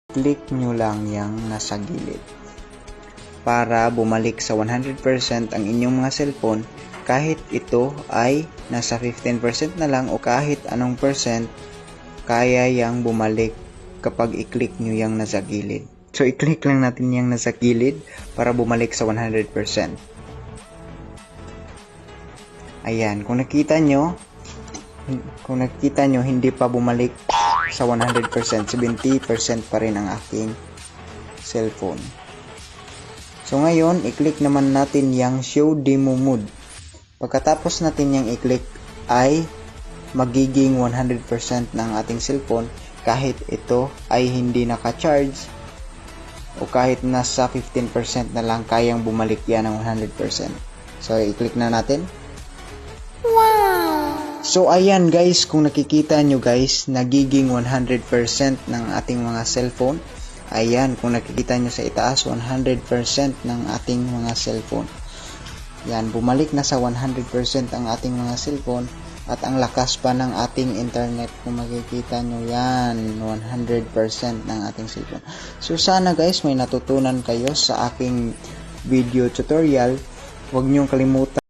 click nyo lang yung nasa gilid para bumalik sa 100% ang inyong mga cellphone kahit ito ay nasa 15% na lang o kahit anong percent, kaya yang bumalik kapag i-click nyo yung nasa gilid. So i-click lang natin yung nasa gilid para bumalik sa 100%. Ayan, kung nakita nyo hindi pa bumalik sa 100%, 70% pa rin ang aking cellphone. So ngayon, i-click naman natin yung show demo mode. Pagkatapos natin yung i-click ay magiging 100% ng ating cellphone kahit ito ay hindi naka-charge o kahit nasa 15% na lang, kayang bumalik yan ng 100%. So i-click na natin. So ayan guys, kung nakikita nyo guys, nagiging 100% ng ating mga cellphone. Ayan, kung nakikita nyo sa itaas, 100% ng ating mga cellphone. Yan, bumalik na sa 100% ang ating mga cellphone at ang lakas pa ng ating internet. Kung makikita nyo yan, 100% ng ating cellphone. So sana guys, may natutunan kayo sa aking video tutorial. Huwag nyong kalimutan